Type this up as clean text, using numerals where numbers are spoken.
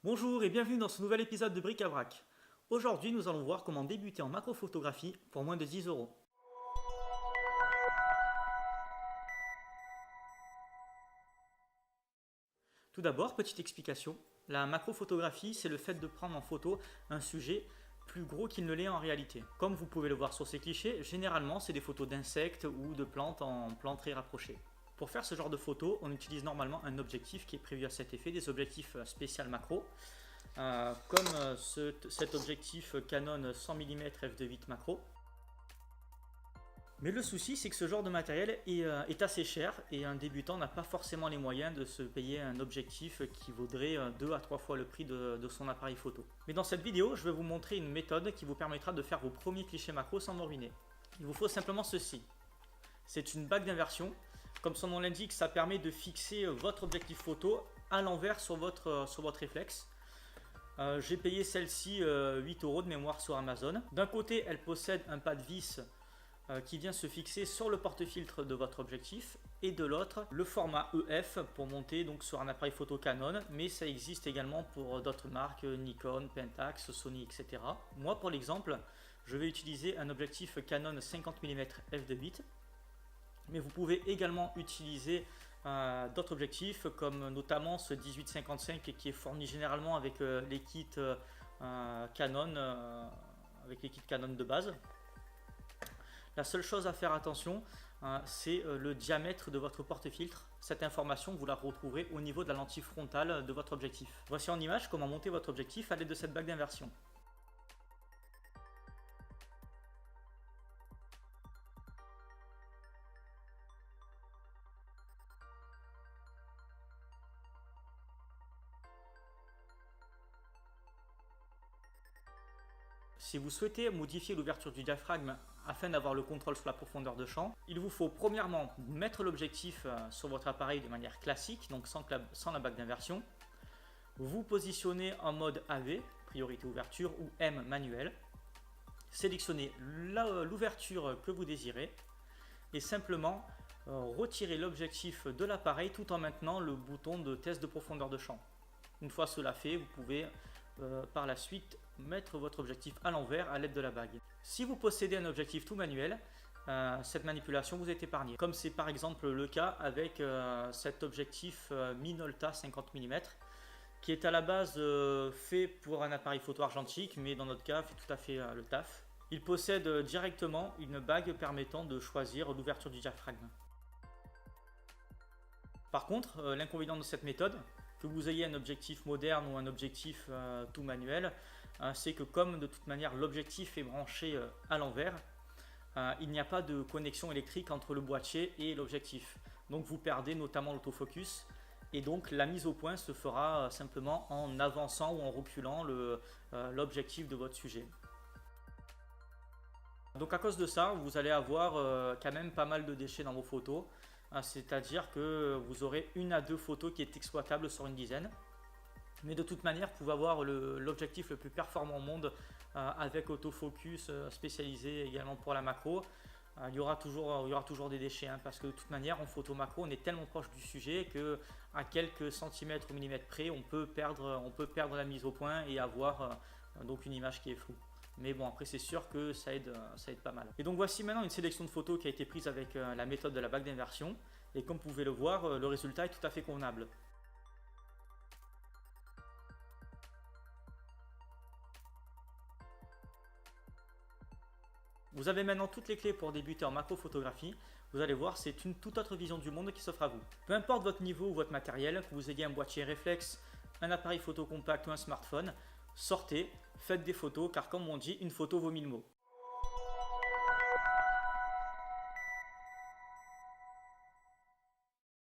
Bonjour et bienvenue dans ce nouvel épisode de Bric-à-Brac. Aujourd'hui, nous allons voir comment débuter en macrophotographie pour moins de 10 euros. Tout d'abord, petite explication. La macrophotographie, c'est le fait de prendre en photo un sujet plus gros qu'il ne l'est en réalité. Comme vous pouvez le voir sur ces clichés, généralement, c'est des photos d'insectes ou de plantes en plan très rapproché. Pour faire ce genre de photos, on utilise normalement un objectif qui est prévu à cet effet, des objectifs spécial macro, comme cet objectif Canon 100 mm f2.8 macro. Mais le souci, c'est que ce genre de matériel est assez cher et un débutant n'a pas forcément les moyens de se payer un objectif qui vaudrait 2 à 3 fois le prix de son appareil photo. Mais dans cette vidéo, je vais vous montrer une méthode qui vous permettra de faire vos premiers clichés macro sans vous ruiner. Il vous faut simplement ceci. C'est une bague d'inversion. Comme son nom l'indique, ça permet de fixer votre objectif photo à l'envers sur votre réflexe. J'ai payé celle-ci 8 euros de mémoire sur Amazon. D'un côté, elle possède un pas de vis qui vient se fixer sur le porte-filtre de votre objectif, et de l'autre le format EF pour monter donc sur un appareil photo Canon, mais ça existe également pour d'autres marques, Nikon, Pentax, Sony, etc. Moi pour l'exemple, je vais utiliser un objectif Canon 50 mm f2.8, mais vous pouvez également utiliser d'autres objectifs comme notamment ce 18-55 qui est fourni généralement avec les kits Canon, avec les kits Canon de base. La seule chose à faire attention, c'est le diamètre de votre porte-filtre. Cette information, vous la retrouverez au niveau de la lentille frontale de votre objectif. Voici en image comment monter votre objectif à l'aide de cette bague d'inversion. Si vous souhaitez modifier l'ouverture du diaphragme afin d'avoir le contrôle sur la profondeur de champ, il vous faut premièrement mettre l'objectif sur votre appareil de manière classique, donc sans la bague d'inversion. Vous positionnez en mode AV, priorité ouverture, ou M manuel. Sélectionnez l'ouverture que vous désirez et simplement retirer l'objectif de l'appareil tout en maintenant le bouton de test de profondeur de champ. Une fois cela fait, vous pouvez par la suite mettre votre objectif à l'envers à l'aide de la bague. Si vous possédez un objectif tout manuel, cette manipulation vous est épargnée. Comme c'est par exemple le cas avec cet objectif Minolta 50 mm qui est à la base fait pour un appareil photo argentique, mais dans notre cas fait tout à fait le taf. Il possède directement une bague permettant de choisir l'ouverture du diaphragme. Par contre, l'inconvénient de cette méthode, que vous ayez un objectif moderne ou un objectif tout manuel, c'est que comme de toute manière l'objectif est branché à l'envers, il n'y a pas de connexion électrique entre le boîtier et l'objectif. Donc vous perdez notamment l'autofocus et donc la mise au point se fera simplement en avançant ou en reculant l'objectif de votre sujet. Donc à cause de ça, vous allez avoir quand même pas mal de déchets dans vos photos. C'est-à-dire que vous aurez 1 à 2 photos qui est exploitable sur une dizaine. Mais de toute manière, vous pouvez avoir l'objectif le plus performant au monde avec autofocus spécialisé également pour la macro. Il y aura toujours des déchets parce que de toute manière en photo macro on est tellement proche du sujet que à quelques centimètres ou millimètres près on peut perdre la mise au point et avoir donc une image qui est floue. Mais bon, après c'est sûr que ça aide pas mal. Et donc voici maintenant une sélection de photos qui a été prise avec la méthode de la bague d'inversion. Et comme vous pouvez le voir, le résultat est tout à fait convenable. Vous avez maintenant toutes les clés pour débuter en macrophotographie. Vous allez voir, c'est une toute autre vision du monde qui s'offre à vous. Peu importe votre niveau ou votre matériel, que vous ayez un boîtier réflexe, un appareil photo compact ou un smartphone, sortez, faites des photos car comme on dit, une photo vaut 1000 mots.